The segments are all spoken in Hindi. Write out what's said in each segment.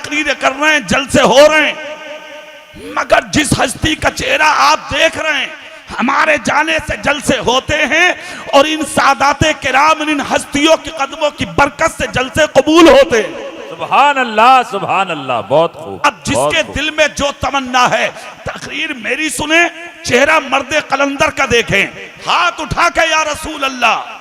तकरीरें कर रहे हैं, जलसे हो रहे हैं, मगर जिस हस्ती का चेहरा आप देख रहे हैं, हमारे जाने से जलसे होते हैं और इन सादाते किराम, इन हस्तियों के कदमों की बरकत से जलसे कबूल होते हैं। सुभान अल्लाह, सुभान अल्लाह, बहुत खूब। अब जिसके दिल में जो तमन्ना है, तकरीर मेरी सुने, चेहरा मर्दे कलंदर का देखें, हाथ उठा के या रसूल अल्लाह।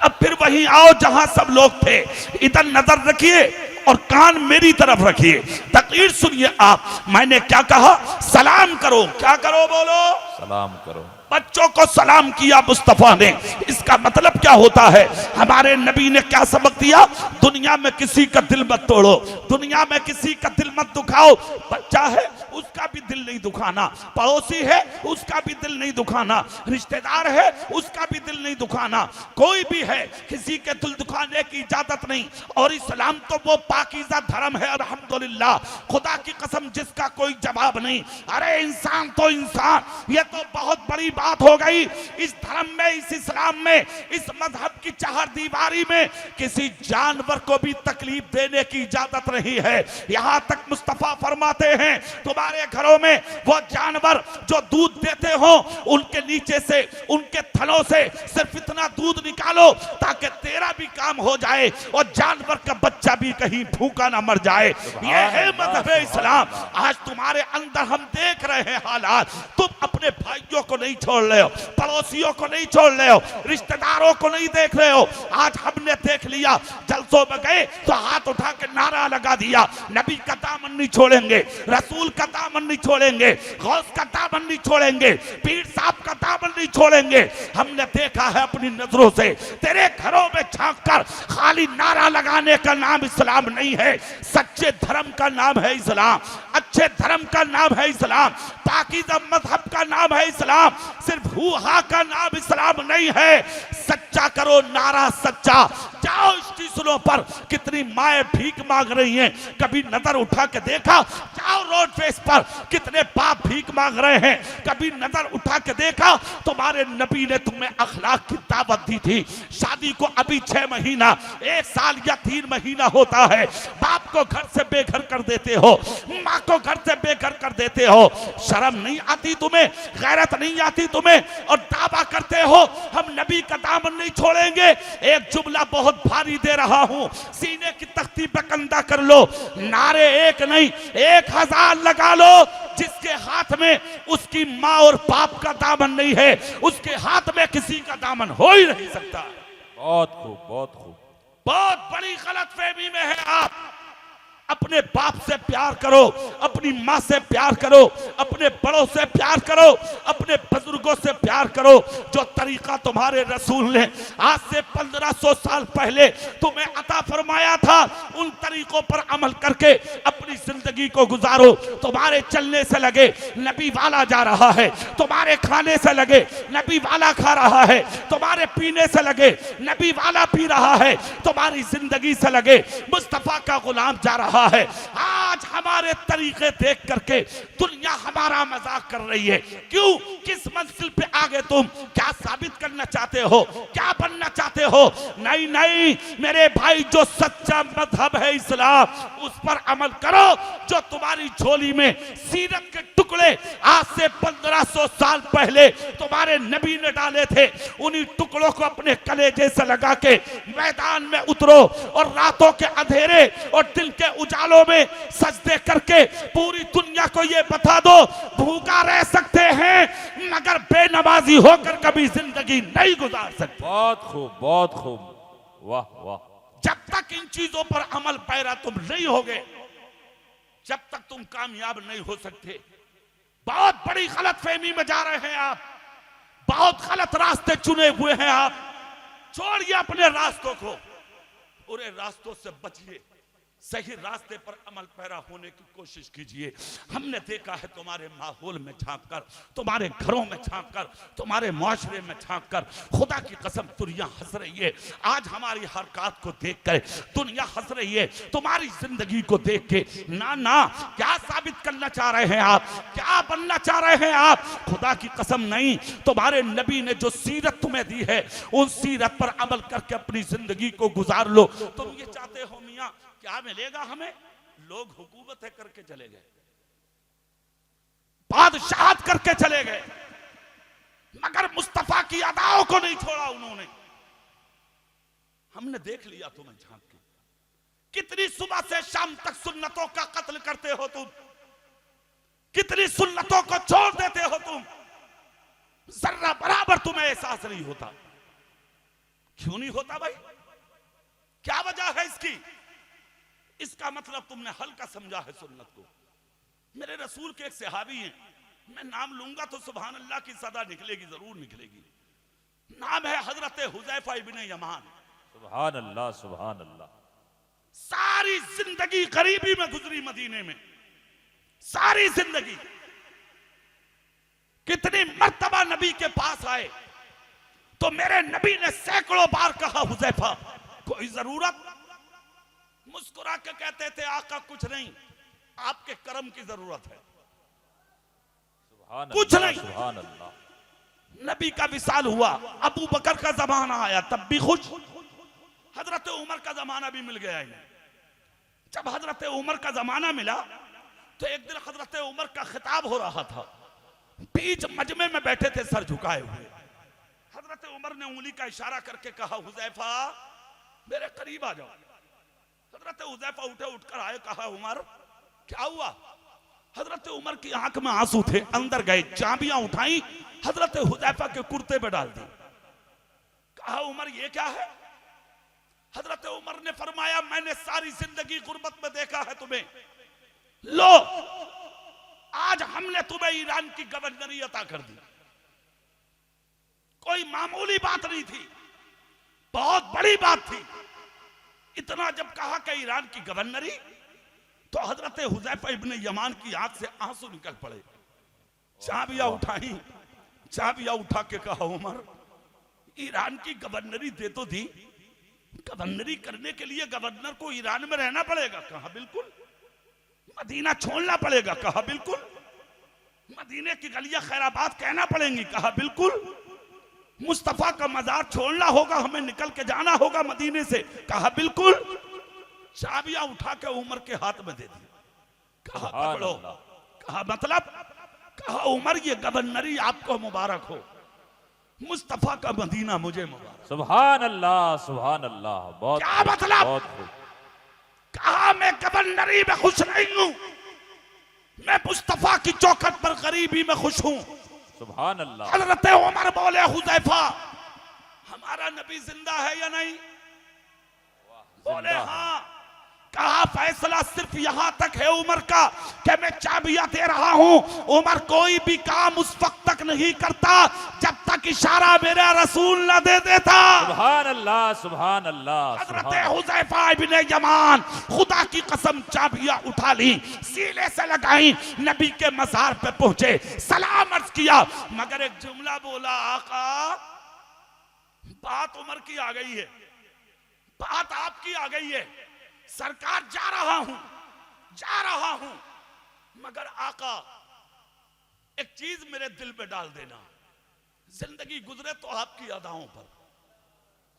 अब फिर वहीं आओ जहां सब लोग थे, इधर नजर रखिए और कान मेरी तरफ रखिए, तकरीर सुनिए आप। मैंने क्या कहा? सलाम करो। क्या करो? बोलो। सलाम करो। बच्चों को सलाम किया मुस्तफा ने। इसका मतलब क्या होता है? हमारे नबी ने क्या सबक दिया? दुनिया में किसी का दिल मत तोड़ो, दुनिया में किसी का दिल मत दुखाओ। बच्चा है उसका भी दिल नहीं दुखाना, पड़ोसी है उसका भी दिल नहीं दुखाना, रिश्तेदार है उसका भी दिल नहीं दुखाना, कोई भी है किसी के दिल दुखाने की इजाजत नहीं। और इस्लाम तो वो पाकीज़ा धर्म है, अल्हम्दुलिल्लाह, खुदा की कसम जिसका कोई जवाब नहीं। अरे इंसान तो इंसान, ये तो बहुत बड़ी बात हो गई। इस धर्म में, इस इस्लाम में, इस मजहब की चार दीवारी में किसी जानवर को भी तकलीफ देने की इजाजत नहीं है। यहां तक मुस्तफा फरमाते हैं तुम्हारे घरों में वो जानवर जो दूध देते हो, उनके नीचे से, उनके थनों से सिर्फ इतना दूध निकालो ताकि तेरा भी काम हो जाए और जानवर का बच्चा भी कहीं भूखा ना मर जाए। यह है मजहब इस्लाम। आज तुम्हारे अंदर हम देख रहे हैं हालात, तुम अपने भाइयों को नहीं छोड़ रहे हो, पड़ोसियों को नहीं छोड़ रहे हो, रिश्तेदारों को नहीं देख रहे हो। आज हमने देख लिया, जलसों में गए तो हाथ उठा के नारा लगा दिया, नबी का दामन नहीं छोड़ेंगे, रसूल का दामन नहीं छोड़ेंगे, गौस का दामन नहीं छोड़ेंगे, पीर साहब का दामन नहीं छोड़ेंगे। हमने देखा है अपनी नजरों से, तेरे घरों में झांक कर खाली नारा लगाने का नाम इस्लाम नहीं है। सच्चे धर्म का नाम है इस्लाम, अच्छे धर्म का नाम है इस्लाम, पाकीज़ा मजहब का नाम है इस्लाम। सिर्फ हु हा का नाम इस्लाम नहीं है। सच्चा करो नारा, सच्चा। जाओ स्टेशनों पर कितनी माएं भीख मांग रही हैं, कभी नजर उठा के देखा? जाओ रोड फेस पर कितने बाप भीख मांग रहे हैं, कभी नजर उठा के देखा? तुम्हारे नबी ने तुम्हें अखलाक की दावत दी थी। शादी को अभी 6 महीना, 1 साल या 3 महीना होता है, बाप को घर से बेघर कर देते हो, माँ को घर से बेघर कर देते हो। शर्म नहीं आती तुम्हें? गैरत नहीं आती तुम्हें? और दावा करते हो हम नबी का दामन नहीं छोड़ेंगे। एक जुमला बहुत भारी दे रहा हूं, सीने की तख्ती पे कंधा कर लो, नारे एक नहीं 1000 लगा लो। जिसके हाथ में उसकी माँ और बाप का दामन नहीं है, उसके हाथ में किसी का दामन हो ही नहीं सकता। बहुत खूब, बहुत खूब। बहुत बड़ी गलतफहमी में है आप। अपने बाप से प्यार करो, अपनी माँ से प्यार करो, अपने बड़ों से प्यार करो, अपने बुजुर्गों से प्यार करो। जो तरीका तुम्हारे रसूल ने आज से 1500 साल पहले तुम्हें अता फरमाया था, उन तरीकों पर अमल करके अपनी जिंदगी को गुजारो। तुम्हारे चलने से लगे नबी वाला जा रहा है, तुम्हारे खाने से लगे नबी वाला खा रहा है, तुम्हारे पीने से लगे नबी वाला पी रहा है, तुम्हारी जिंदगी से लगे मुस्तफा का गुलाम जा रहा है। आज हमारे तरीके देख करके दुनिया हमारा मजाक कर रही है। क्यों? किस मंजिल पे आगे? तुम क्या साबित करना चाहते हो? क्या बनना चाहते हो? नहीं नहीं मेरे भाई, जो सच्चा मजहब है इस्लाम, उस पर अमल करो। जो तुम्हारी झोली में सीरत के टुकड़े आज से 1500 साल पहले तुम्हारे नबी ने डाले थे, उन्हीं टुकड़ों को अपने कलेजे से लगा के मैदान में उतरो और रातों के अंधेरे और दिन के उजालों में सजदे करके पूरी दुनिया को ये बता दो, भूखा रह सकते हैं मगर बेनमाजी होकर कभी जिंदगी नहीं गुजार सकते। बहुत खूब, बहुत खूब, वाह वाह। जब तक इन चीजों पर अमल पैरा तुम नहीं होगे, जब तक तुम कामयाब नहीं हो सकते। बहुत बड़ी गलतफहमी में जा रहे हैं आप, बहुत गलत रास्ते चुने हुए हैं आप। छोड़िए अपने रास्तों को, पूरे रास्तों से बचिए, सही रास्ते पर अमल पैरा होने की कोशिश कीजिए। हमने देखा है तुम्हारे माहौल में झांक कर, तुम्हारे घरों में झांक कर, तुम्हारे माशरे में झांक कर, खुदा की कसम दुनिया हंस रही है। आज हमारी हरकत को देख कर दुनिया हंस रही है, तुम्हारी जिंदगी को देख के। ना ना, क्या साबित करना चाह रहे हैं आप? क्या बनना चाह रहे हैं आप? खुदा की कसम नहीं, तुम्हारे नबी ने जो सीरत तुम्हें दी है, उन सीरत पर अमल करके अपनी जिंदगी को गुजार लो। तुम ये चाहते हो मियाँ क्या मिलेगा हमें? लोग हुकूमतें करके चले गए, बादशाहत करके चले गए, मगर मुस्तफा की अदाओं को नहीं छोड़ा उन्होंने। हमने देख लिया तुम्हें झांक के, कितनी सुबह से शाम तक सुन्नतों का कत्ल करते हो तुम, कितनी सुन्नतों को छोड़ देते हो तुम, जर्रा बराबर तुम्हें एहसास नहीं होता। क्यों नहीं होता भाई? क्या वजह है इसकी? इसका मतलब तुमने हल्का समझा है सुन्नत को। मेरे रसूल के एक सहाबी हैं, मैं नाम लूंगा तो सुभान अल्लाह की सदा निकलेगी, जरूर निकलेगी। नाम है हजरत हुजैफा इब्ने यमान। सुभान अल्लाह, सुभान अल्लाह। सारी जिंदगी गरीबी में गुजरी मदीने में, सारी जिंदगी। कितनी मर्तबा नबी के पास आए तो मेरे नबी ने सैकड़ों बार कहा, हुजैफा कोई जरूरत? मुस्कुरा के कहते थे, आका कुछ नहीं, आपके करम की जरूरत है, कुछ नहीं। सुभान अल्लाह। नबी का विसाल हुआ, अबू बकर का जमाना आया तब भी खुश, हजरत उमर का जमाना भी मिल गया इन्हें। जब हजरत उमर का जमाना मिला तो एक दिन हजरत उमर का खिताब हो रहा था, बीच मजमे में बैठे थे सर झुकाए हुए। हजरत उमर ने उंगली का इशारा करके कहा, हुजैफा मेरे करीब आ जाओ। हजरत हुजैफा उठे, उठकर आए, कहा उमर क्या हुआ? हजरत उमर की आंख में आंसू थे, अंदर गए, चाबियां उठाई, हजरत हुजैफा के कुर्ते पे डाल दी। कहा उमर ये क्या है? हजरत उमर ने फरमाया, मैंने सारी जिंदगी गुर्बत में देखा है तुम्हें, लो आज हमने तुम्हें ईरान की गवर्नरी अता कर दी। कोई मामूली बात नहीं थी, बहुत बड़ी बात थी। इतना जब कहा कि ईरान की गवर्नरी, तो हजरत हुजैफा इब्ने यमान की आंख से आंसू निकल पड़े। चाबियां उठाई, चाबियां उठा के कहा उमर ईरान की गवर्नरी दे तो दी, गवर्नरी करने के लिए गवर्नर को ईरान में रहना पड़ेगा। कहा बिल्कुल। मदीना छोड़ना पड़ेगा। कहा बिल्कुल। मदीने की गलियां खैराबाद कहना पड़ेंगी। कहा बिल्कुल। मुस्तफा का मजार छोड़ना होगा, हमें निकल के जाना होगा मदीने से। कहा बिल्कुल। चाबियां उठा के उमर के हाथ में दे दी। कहा पकड़ो। कहा मतलब? कहा उमर ये गवर्नरी आपको मुबारक हो, मुस्तफा का मदीना मुझे मुबारक। सुभान अल्लाह, सुभान अल्लाह। बहुत क्या मतलब? बहुत खूब। कहा मैं गवर्नरी में खुश नहीं हूं, मैं मुस्तफा की चौखट पर गरीबी में खुश हूं। सुभान अल्लाह। हजरत उमर बोले, हुजैफा हमारा नबी जिंदा है या नहीं? बोले हाँ। कहा फैसला सिर्फ यहां तक है उमर का कि मैं चाबियां दे रहा हूं, उमर कोई भी काम उस वक्त तक नहीं करता जब तक इशारा मेरा रसूल न दे देता। सुभान अल्लाह, सुभान अल्लाह। हजरत हुजैफा इब्ने यमान खुदा की कसम चाबियां उठा ली, सीने से लगाई, नबी के मजार पे पहुंचे, सलाम अर्ज किया, मगर एक जुमला बोला, आका बात उमर की आ गई है, बात आपकी आ गई है, सरकार जा रहा हूं, जा रहा हूं, मगर आका एक चीज मेरे दिल पे डाल देना, जिंदगी गुजरे तो आपकी अदाओं पर।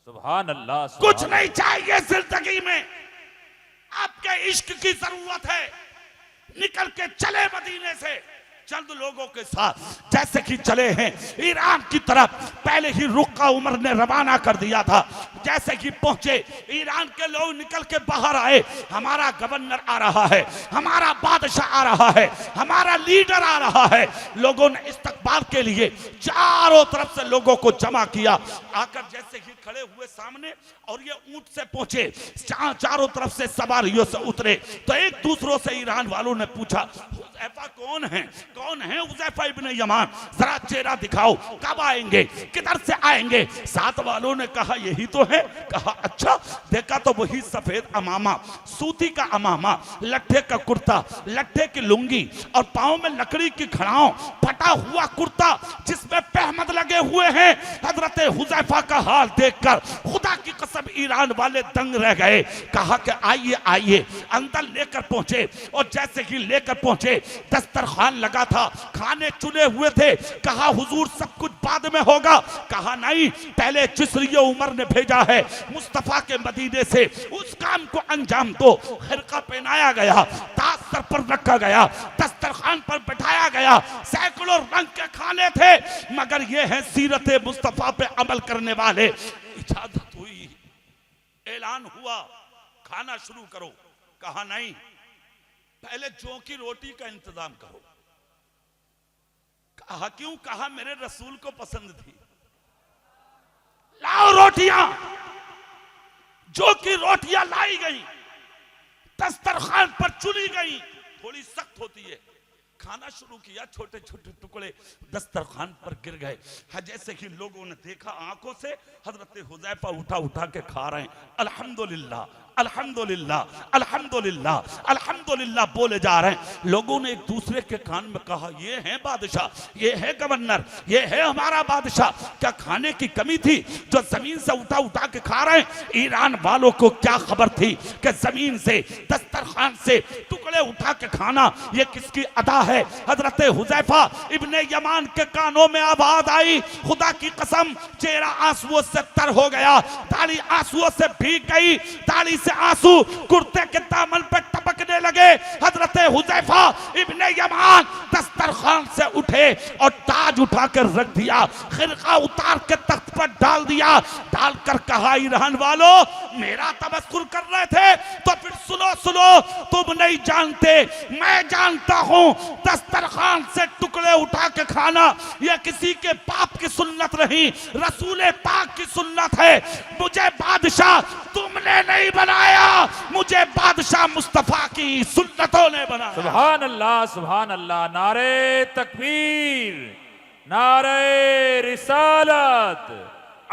सुभान अल्लाह। कुछ नहीं चाहिए जिंदगी में, आपके इश्क की जरूरत है। निकल के चले मदीने से चंद लोगों के साथ, जैसे कि चले हैं ईरान की तरफ। पहले ही रुख का उमर ने रवाना कर दिया था। जैसे कि पहुंचे, ईरान के लोग निकल के बाहर आए, हमारा गवर्नर आ रहा है, हमारा बादशाह आ रहा है, हमारा लीडर आ रहा है। लोगों ने इस्तकबाल के लिए चारों तरफ से लोगों को जमा किया। आकर जैसे ही खड़े हुए सामने और ये ऊंट से पहुंचे, चारों तरफ से सवारियों से उतरे, तो एक दूसरों से ईरान वालों ने पूछा, हुजैफा कौन है? कौन है हुजैफा इब्ने यमान? जरा चेहरा दिखाओ, कब आएंगे, किधर से आएंगे? साथ वालों ने कहा यही तो है। कहा अच्छा। देखा तो वही सफेद अमामा, सूती का अमामा, लट्ठे का कुर्ता, लट्ठे की लुंगी और पांव में लकड़ी की खड़ाओं, फटा हुआ कुर्ता जिसमें पहमद लगे हुए हैं। हजरत हुजैफा का हाल देखकर खुदा की कसम ईरान वाले दंग रह गए। कहा कि आइए आइए। अंदर लेकर पहुंचे और जैसे ही लेकर पहुंचे दस्तरखान लगा था, खाने चुने हुए थे। कहा हुजूर सब कुछ बाद में होगा। कहा नहीं, पहले जिसरिय उमर ने भेजा है मुस्तफा के मदीने से, उस काम को अंजाम दो। खिरका पहनाया गया, ताज सर पर रखा गया, दस्तरखान पर बैठाया गया। सैकड़ों रंग के खाने थे, मगर ये है सीरत मुस्तफा पे अमल करने वाले। इजाजत हुई, ऐलान हुआ, खाना शुरू करो। कहा नहीं, पहले जौ की रोटी का इंतजाम करो। कहा क्यों? कहा मेरे रसूल को पसंद थी। लाओ रोटियां। जौ की रोटियां लाई गई, दस्तरखान पर चुनी गई। थोड़ी सख्त होती है। खाना शुरू किया, छोटे छोटे टुकड़े दस्तरखान पर गिर गए। जैसे ही लोगों ने देखा आंखों से, हजरत हुज़ैफा उठा उठा के खा रहे हैं। अल्हम्दुलिल्लाह अल्हम्दुलिल्लाह अल्हम्दुलिल्लाह अल्हम्दुलिल्लाह बोले जा रहे हैं। लोगों ने एक दूसरे के कान में कहा, ये है बादशाह, ये है गवर्नर, ये है हमारा बादशाह। क्या खाने की कमी थी जो जमीन से उठा उठा के खा रहे हैं? ईरान वालों को क्या खबर थी कि जमीन से, दस्तरखान से टुकड़े उठा के खाना ये किसकी अदा है? हजरत हुज़ैफा इब्ने यमान के कानों में आवाज आई, खुदा की कसम चेहरा आंसुओं से तर हो गया, दाढ़ी आंसुओं से भीग गई, दाढ़ी से आंसू कुर्ते के दामन पे टपकने लगे। हजरत हुज़ैफा इब्ने यमान दस्तरखान से उठे और ताज उठा कर रख दिया, खिरका उतार के तख्त पर डाल दिया। डालकर कहा, ईरान वालों मेरा तबस्सुर कर रहे थे तो फिर सुनो सुनो, तुम नहीं जानते, मैं जानता हूं। दस्तरखान से टुकड़े उठा के खाना यह किसी के बाप की सुन्नत नहीं, रसूल पाक की सुन्नत है। मुझे बादशाह तुमने नहीं बनाया, मुझे बादशाह मुस्तफा की सुन्नतों ने बनाया। सुभान अल्लाह, सुभान अल्लाह। नारे तकबीर, नारे रिसालत।